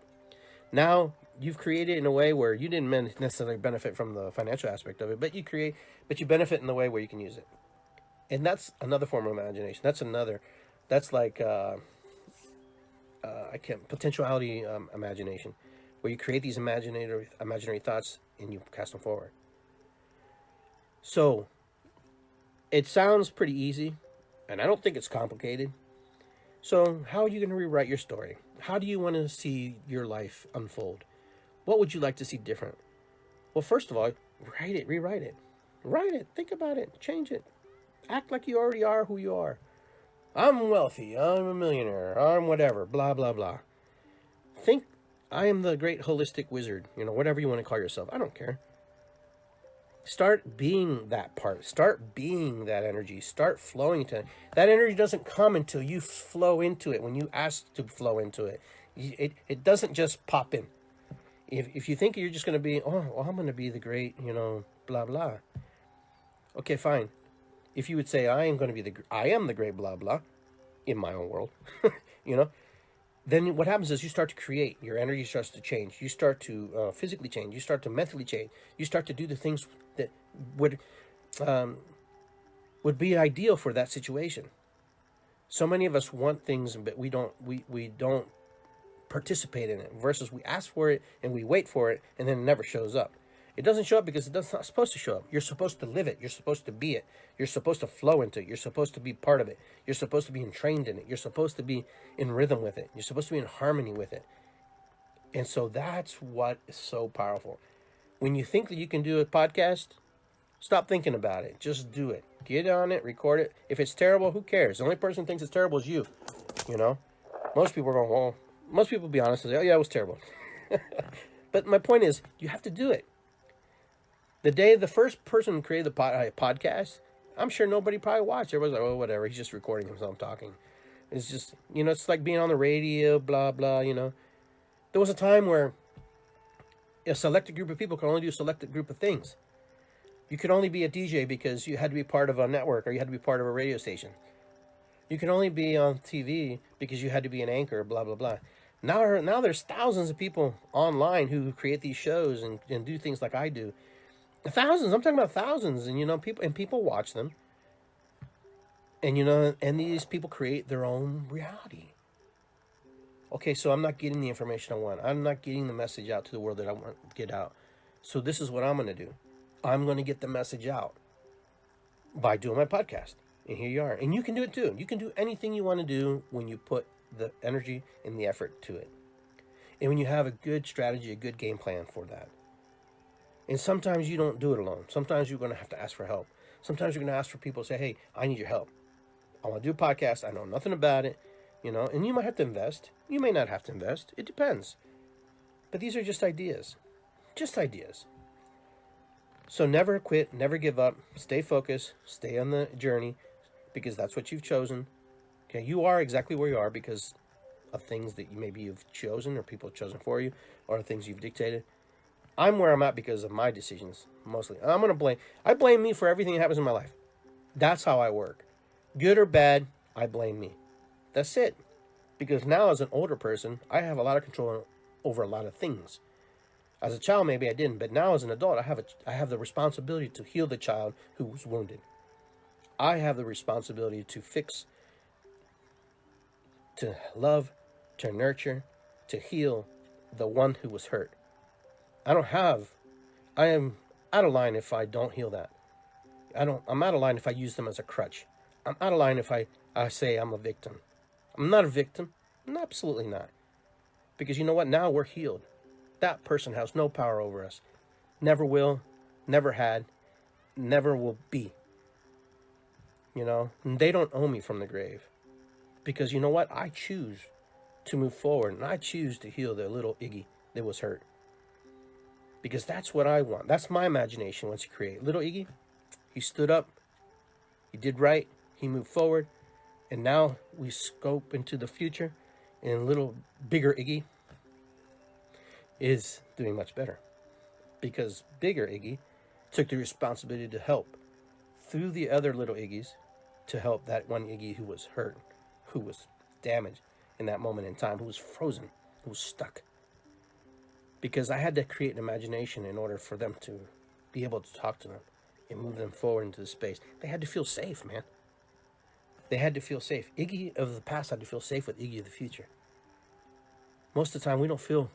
Now you've created it in a way where you didn't necessarily benefit from the financial aspect of it, but you benefit in the way where you can use it. And that's another form of imagination. That's like potentiality imagination, where you create these imaginary thoughts and you cast them forward. So it sounds pretty easy, and I don't think it's complicated. So how are you going to rewrite your story? How do you want to see your life unfold? What would you like to see different? Well, first of all, write it, rewrite it. Write it, think about it, change it. Act like you already are who you are. I'm wealthy, I'm a millionaire, I'm whatever, blah, blah, blah. Think I am the great holistic wizard, you know, whatever you want to call yourself. I don't care. Start being that part. Start being that energy. Start flowing to it. That energy doesn't come until you flow into it. When you ask to flow into it, it doesn't just pop in. If you think you're just going to be, oh, well, I'm going to be the great, you know, blah, blah. Okay, fine. If you would say, I am the great blah, blah in my own world, you know, then what happens is you start to create. Your energy starts to change. You start to physically change. You start to mentally change. You start to do the things that would be ideal for that situation. So many of us want things, but we don't participate in it. Versus we ask for it and we wait for it, and then it never shows up. It doesn't show up because it's not supposed to show up. You're supposed to live it. You're supposed to be it. You're supposed to flow into it. You're supposed to be part of it. You're supposed to be entrained in it. You're supposed to be in rhythm with it. You're supposed to be in harmony with it. And so that's what is so powerful. When you think that you can do a podcast, stop thinking about it. Just do it. Get on it, record it. If it's terrible, who cares? The only person who thinks it's terrible is you. You know? Most people are going, well, most people be honest and say, oh yeah, it was terrible. But my point is, you have to do it. The day the first person created the podcast, I'm sure nobody probably watched. Everybody's like, oh, whatever. He's just recording himself talking. It's just, you know, it's like being on the radio, blah, blah, you know. There was a time where a selected group of people could only do a selected group of things. You could only be a DJ because you had to be part of a network or you had to be part of a radio station. You could only be on TV because you had to be an anchor, blah, blah, blah. Now there's thousands of people online who create these shows and do things like I do. Thousands, I'm talking about thousands, and you know, people watch them. And you know, and these people create their own reality. Okay, so I'm not getting the information I want. I'm not getting the message out to the world that I want to get out. So this is what I'm going to do. I'm going to get the message out by doing my podcast. And here you are. And you can do it too. You can do anything you want to do when you put the energy and the effort to it. And when you have a good strategy, a good game plan for that. And sometimes you don't do it alone. Sometimes you're going to have to ask for help. Sometimes you're going to ask for people to say, hey, I need your help. I want to do a podcast. I know nothing about it. You know, and you might have to invest. You may not have to invest. It depends. But these are just ideas. Just ideas. So never quit. Never give up. Stay focused. Stay on the journey because that's what you've chosen. Okay, you are exactly where you are because of things that you've chosen or people have chosen for you or things you've dictated. I'm where I'm at because of my decisions, mostly. I blame me for everything that happens in my life. That's how I work. Good or bad, I blame me. That's it. Because now as an older person, I have a lot of control over a lot of things. As a child, maybe I didn't, but now as an adult, I have the responsibility to heal the child who was wounded. I have the responsibility to fix, to love, to nurture, to heal the one who was hurt. I am out of line if I don't heal that. I'm out of line if I use them as a crutch. I'm out of line if I say I'm a victim. I'm not a victim. No, absolutely not. Because you know what? Now we're healed. That person has no power over us. Never will, never had, never will be. You know, and they don't own me from the grave. Because you know what? I choose to move forward, and I choose to heal the little Iggy that was hurt. Because that's what I want. That's my imagination once you create. Little Iggy, he stood up, he did right, he moved forward, and now we scope into the future, and little bigger Iggy is doing much better. Because bigger Iggy took the responsibility to help through the other little Iggies to help that one Iggy who was hurt, who was damaged in that moment in time, who was frozen, who was stuck. Because I had to create an imagination in order for them to be able to talk to them and move them forward into the space. They had to feel safe, man. They had to feel safe. Iggy of the past had to feel safe with Iggy of the future. Most of the time, we don't feel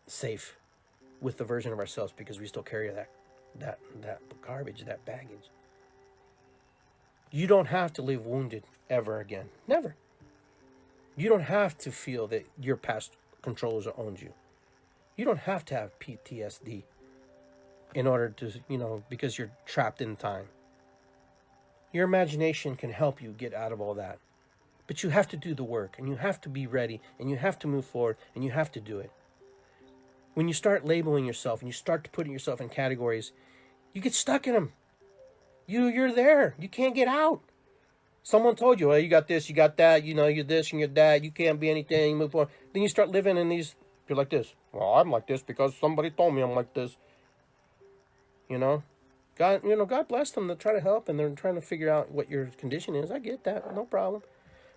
safe with the version of ourselves because we still carry that garbage, that baggage. You don't have to live wounded ever again. Never. You don't have to feel that your past controls or owns you. You don't have to have PTSD in order to, because you're trapped in time. Your imagination can help you get out of all that. But you have to do the work, and you have to be ready, and you have to move forward, and you have to do it. When you start labeling yourself and you start putting yourself in categories, you get stuck in them. You're there. You can't get out. Someone told you, well, you got this, you got that, you're this and you're that, you can't be anything, you move forward. Then you start living in these, you're like this. Well, I'm like this because somebody told me I'm like this. God bless them. They're trying to help and they're trying to figure out what your condition is. I get that, no problem.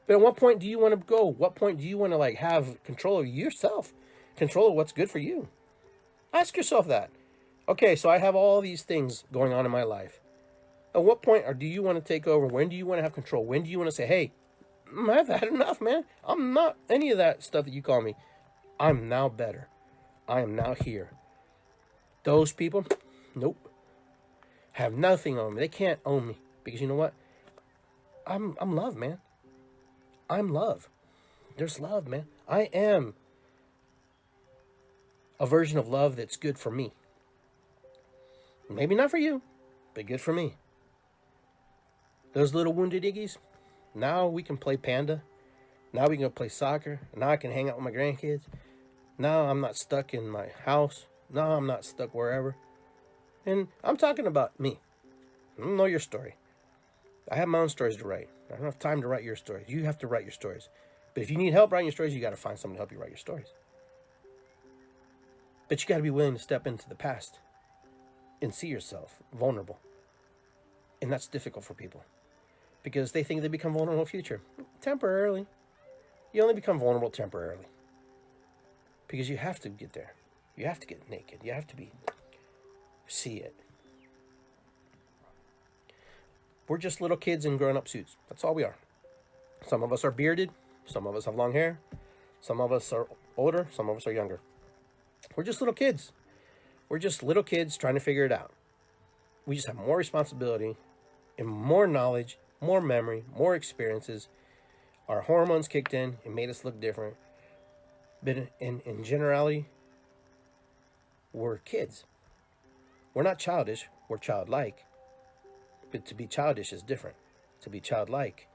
But at what point do you want to go? What point do you want to have control of yourself? Control of what's good for you? Ask yourself that. Okay, so I have all these things going on in my life. At what point do you want to take over? When do you want to have control? When do you want to say, hey, I've had enough, man. I'm not any of that stuff that you call me. I'm now better. I am now here. Those people, nope. Have nothing on me. They can't own me. Because you know what? I'm love, man. I'm love. There's love, man. I am a version of love that's good for me. Maybe not for you, but good for me. Those little wounded Iggies, now we can play Panda. Now we can go play soccer. Now I can hang out with my grandkids. Now I'm not stuck in my house. Now I'm not stuck wherever. And I'm talking about me. I don't know your story. I have my own stories to write. I don't have time to write your stories. You have to write your stories. But if you need help writing your stories, you got to find someone to help you write your stories. But you got to be willing to step into the past and see yourself vulnerable. And that's difficult for people because they think they become vulnerable in the future. Temporarily. You only become vulnerable temporarily because you have to get there. You have to get naked. You have to see it. We're just little kids in grown-up suits. That's all we are. Some of us are bearded. Some of us have long hair. Some of us are older. Some of us are younger. We're just little kids. We're just little kids trying to figure it out. We just have more responsibility and more knowledge, more memory, more experiences. Our hormones kicked in and made us look different. But in generality, we're kids. We're not childish. We're childlike. But to be childish is different. To be childlike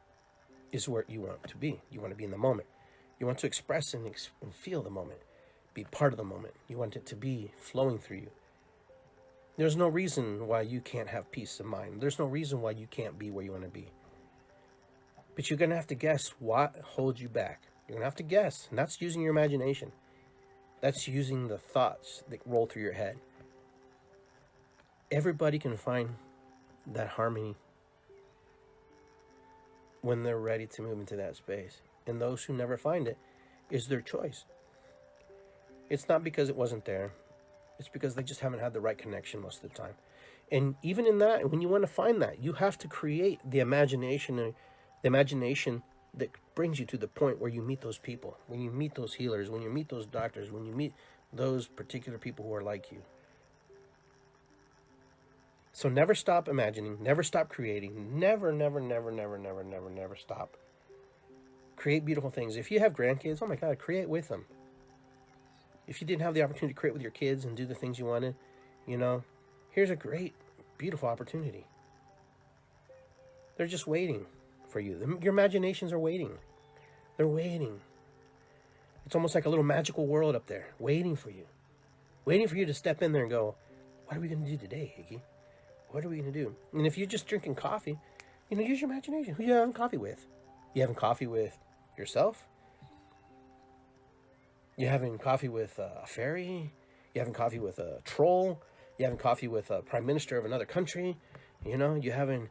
is where you want to be. You want to be in the moment. You want to express and feel the moment. Be part of the moment. You want it to be flowing through you. There's no reason why you can't have peace of mind. There's no reason why you can't be where you want to be. But you're going to have to guess what holds you back. You're going to have to guess. And that's using your imagination. That's using the thoughts that roll through your head. Everybody can find that harmony when they're ready to move into that space. And those who never find it is their choice. It's not because it wasn't there. It's because they just haven't had the right connection most of the time. And even in that, when you want to find that, you have to create the imagination that brings you to the point where you meet those people, when you meet those healers, when you meet those doctors, when you meet those particular people who are like you. So never stop imagining, never stop creating, never stop Create beautiful things. If you have grandkids, oh my God, create with them. If you didn't have the opportunity to create with your kids and do the things you wanted, you know, here's a great, beautiful opportunity. They're just waiting for you. Your imaginations are waiting. They're waiting. It's almost like a little magical world up there, waiting for you. Waiting for you to step in there and go, what are we going to do today, Iggy? What are we going to do? And if you're just drinking coffee, you know, use your imagination. Who are you having coffee with? You having coffee with yourself? You having coffee with a fairy? You having coffee with a troll? You having coffee with a prime minister of another country? You know, you having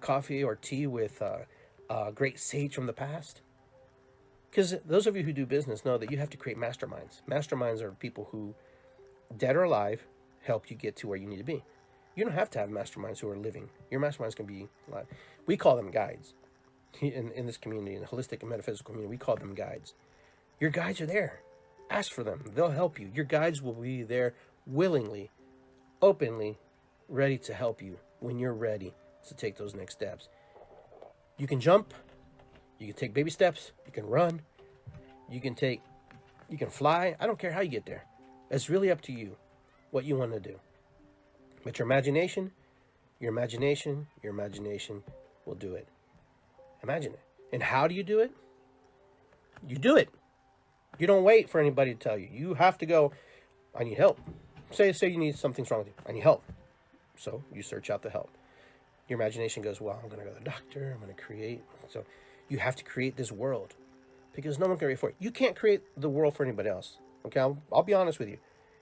coffee or tea with a great sage from the past? Because those of you who do business know that you have to create masterminds. Masterminds are people who, dead or alive, help you get to where you need to be. You don't have to have masterminds who are living. Your masterminds can be alive. We call them guides. In this community, in the holistic and metaphysical community, we call them guides. Your guides are there. Ask for them. They'll help you. Your guides will be there willingly, openly, ready to help you when you're ready to take those next steps. You can jump. You can take baby steps. You can run. You can fly. I don't care how you get there. It's really up to you what you want to do. But your imagination will do it. Imagine it. And how do you do it? You do it. You don't wait for anybody to tell you. You have to go, I need help. Say you need something's wrong with you. I need help. So you search out the help. Your imagination goes, well, I'm going to go to the doctor. I'm going to create. So you have to create this world because no one can create for it. You can't create the world for anybody else. Okay, I'll be honest with you.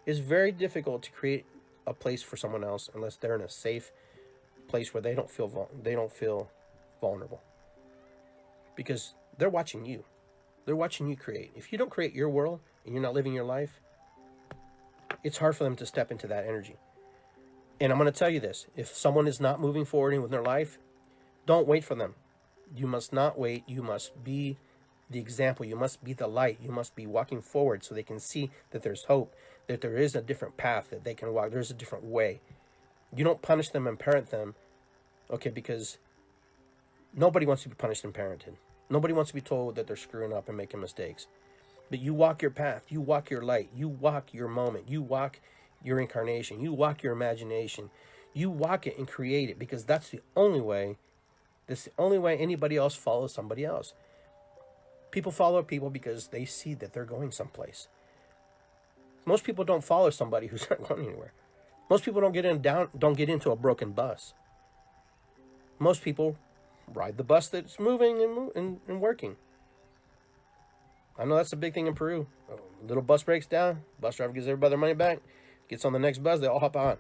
It's very difficult to create a place for someone else unless they're in a safe place where they don't feel vulnerable. Because they're watching you. They're watching you create. If you don't create your world and you're not living your life, it's hard for them to step into that energy. And I'm going to tell you this. If someone is not moving forward with their life, don't wait for them. You must not wait. You must be the example. You must be the light. You must be walking forward so they can see that there's hope, that there is a different path that they can walk. There's a different way. You don't punish them and parent them, okay, because nobody wants to be punished and parented. Nobody wants to be told that they're screwing up and making mistakes. But you walk your path. You walk your light. You walk your moment. You walk your incarnation. You walk your imagination. You walk it and create it because that's the only way. That's the only way anybody else follows somebody else. People follow people because they see that they're going someplace. Most people don't follow somebody who's not going anywhere. Most people don't get into a broken bus. Most people ride the bus that's moving and working. I know that's a big thing in Peru. A little bus breaks down, bus driver gives everybody their money back, gets on the next bus, they all hop on.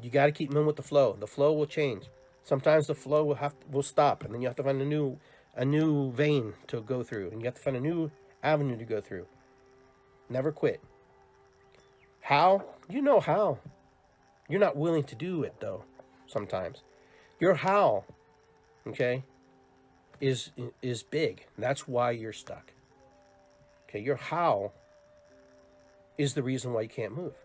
You got to keep moving with the flow. The flow will change. Sometimes the flow will stop, and then you have to find a new vein to go through, and you have to find a new avenue to go through. Never quit. How? You know how. You're not willing to do it, though, sometimes. Your how, okay, is big. That's why you're stuck. Okay, your how is the reason why you can't move.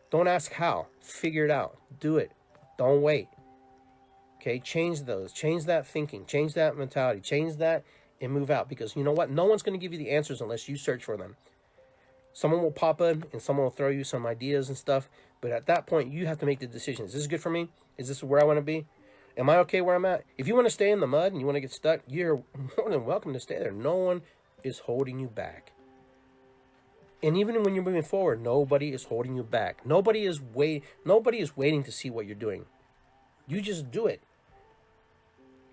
Don't ask how. Figure it out. Do it. Don't wait. Okay, change those. Change that thinking. Change that mentality. Change that and move out. Because you know what? No one's going to give you the answers unless you search for them. Someone will pop in and someone will throw you some ideas and stuff. But at that point, you have to make the decision. Is this good for me? Is this where I want to be? Am I okay where I'm at? If you want to stay in the mud and you want to get stuck, you're more than welcome to stay there. No one is holding you back. And even when you're moving forward, nobody is holding you back. Nobody is waiting to see what you're doing. You just do it.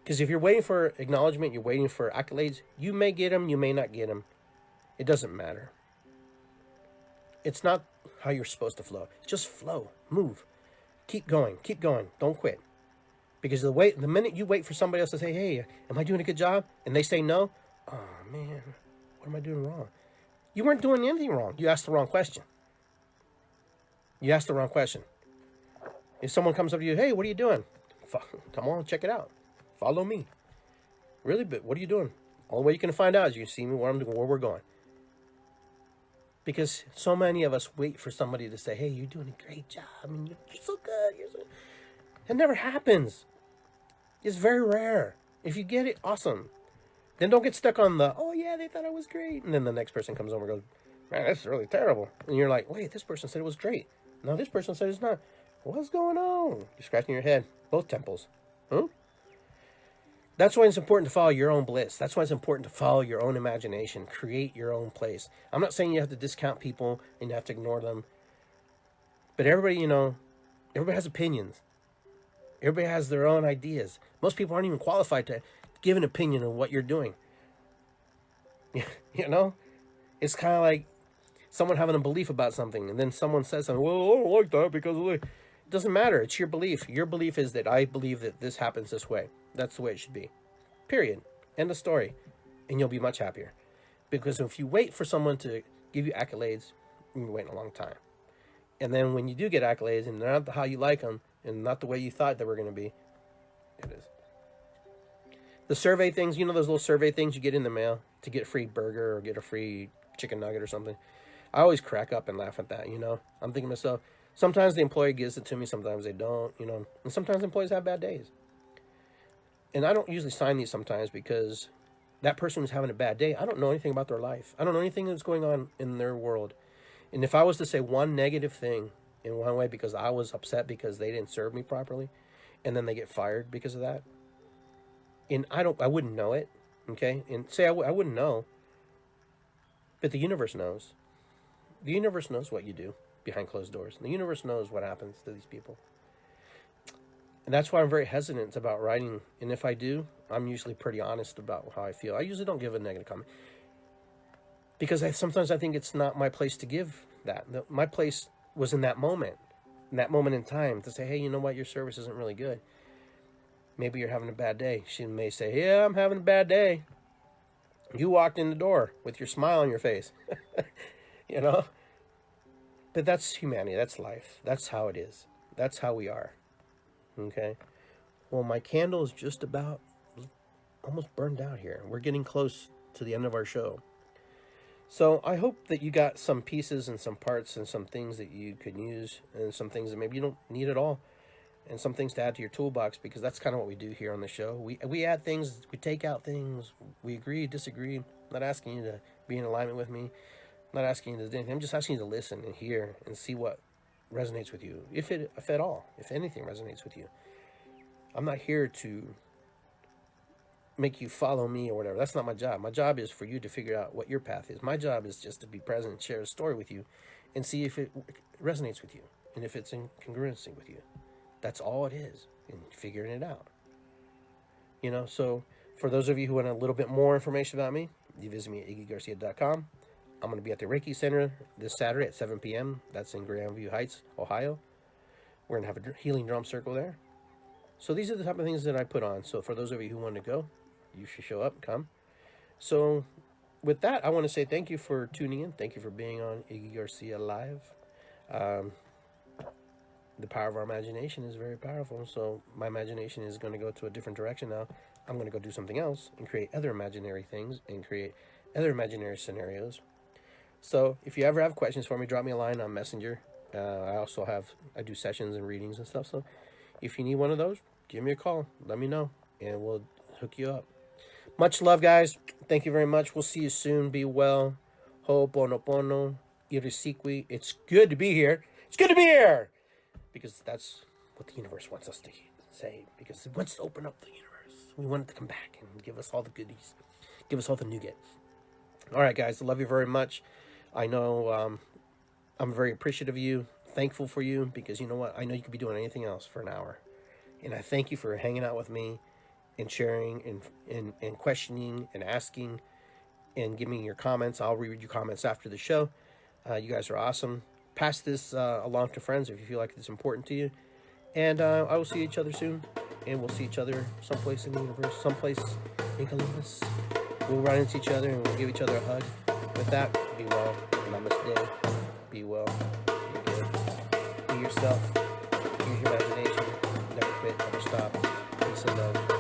Because if you're waiting for acknowledgement, you're waiting for accolades, you may get them, you may not get them. It doesn't matter. It's not how you're supposed to flow. Just flow. Move. Keep going. Keep going. Don't quit. Because the minute you wait for somebody else to say, hey, am I doing a good job? And they say no, oh man, what am I doing wrong? You weren't doing anything wrong. You asked the wrong question. You asked the wrong question. If someone comes up to you, hey, what are you doing? Come on, check it out. Follow me. Really, but what are you doing? All the way you can find out is you see me where I'm doing, where we're going. Because so many of us wait for somebody to say, hey, you're doing a great job. I mean, you're so good. It never happens. It's very rare. If you get it, awesome. Then don't get stuck on the, oh yeah, they thought I was great. And then the next person comes over and goes, man, that's really terrible. And you're like, wait, this person said it was great. No, this person said it's not. What's going on? You're scratching your head. Both temples. Huh? That's why it's important to follow your own bliss. That's why it's important to follow your own imagination. Create your own place. I'm not saying you have to discount people and you have to ignore them. But everybody, everybody has opinions. Everybody has their own ideas. Most people aren't even qualified to give an opinion on what you're doing. It's kind of like someone having a belief about something, and then someone says something, well, I don't like that because it doesn't matter. It's your belief. Your belief is that I believe that this happens this way. That's the way it should be. Period. End of story. And you'll be much happier. Because if you wait for someone to give you accolades, you're waiting a long time. And then when you do get accolades, and they're not how you like them, and not the way you thought they were going to be, it is. The survey things, those little survey things you get in the mail to get a free burger or get a free chicken nugget or something. I always crack up and laugh at that, I'm thinking to myself, sometimes the employee gives it to me, sometimes they don't, and sometimes employees have bad days. And I don't usually sign these sometimes because that person who's having a bad day, I don't know anything about their life. I don't know anything that's going on in their world. And if I was to say one negative thing in one way because I was upset because they didn't serve me properly, and then they get fired because of that, and I wouldn't know it, okay? And say I wouldn't know, but the universe knows. The universe knows what you do behind closed doors. The universe knows what happens to these people. And that's why I'm very hesitant about writing. And if I do, I'm usually pretty honest about how I feel. I usually don't give a negative comment. Because sometimes I think it's not my place to give that. My place was in that moment in time, to say, hey, you know what, your service isn't really good. Maybe you're having a bad day. She may say, yeah, I'm having a bad day. You walked in the door with your smile on your face. But that's humanity. That's life. That's how it is. That's how we are. Okay? Well, my candle is just about almost burned out here. We're getting close to the end of our show. So I hope that you got some pieces and some parts and some things that you could use, and some things that maybe you don't need at all, and some things to add to your toolbox, because that's kind of what we do here on the show. We add things, we take out things, we agree, disagree. I'm not asking you to be in alignment with me. I'm not asking you to do anything. I'm just asking you to listen and hear and see what resonates with you, if at all, if anything resonates with you. I'm not here to make you follow me or whatever. That's not my job. My job is for you to figure out what your path is. My job is just to be present and share a story with you and see if it resonates with you and if it's in congruency with you. That's all it is, and figuring it out. So for those of you who want a little bit more information about me, you visit me at iggygarcia.com. I'm going to be at the Reiki Center this Saturday at 7 p.m. That's in Grandview Heights, Ohio. We're going to have a healing drum circle there. So these are the type of things that I put on. So for those of you who want to go, you should show up, come. So with that, I want to say thank you for tuning in. Thank you for being on Iggy Garcia Live. The power of our imagination is very powerful. So my imagination is going to go to a different direction now. I'm going to go do something else and create other imaginary things and create other imaginary scenarios. So if you ever have questions for me, drop me a line on Messenger. I do sessions and readings and stuff. So if you need one of those, give me a call. Let me know, and we'll hook you up. Much love, guys. Thank you very much. We'll see you soon. Be well. Ho'oponopono. Irisikwi. It's good to be here. It's good to be here. Because that's what the universe wants us to say. Because it wants to open up the universe. We want it to come back and give us all the goodies. Give us all the nougat. All right, guys. I love you very much. I know I'm very appreciative of you. Thankful for you. Because you know what? I know you could be doing anything else for an hour. And I thank you for hanging out with me and sharing and questioning and asking and giving your comments. I'll read your comments after the show. You guys are awesome. Pass this along to friends if you feel like it's important to you. And I will see each other soon. And we'll see each other someplace in the universe, someplace in Columbus. We'll run into each other and we'll give each other a hug. With that, be well. Namaste. Be well. Be good. Be yourself. Use your imagination. Never quit. Never stop. Peace and love.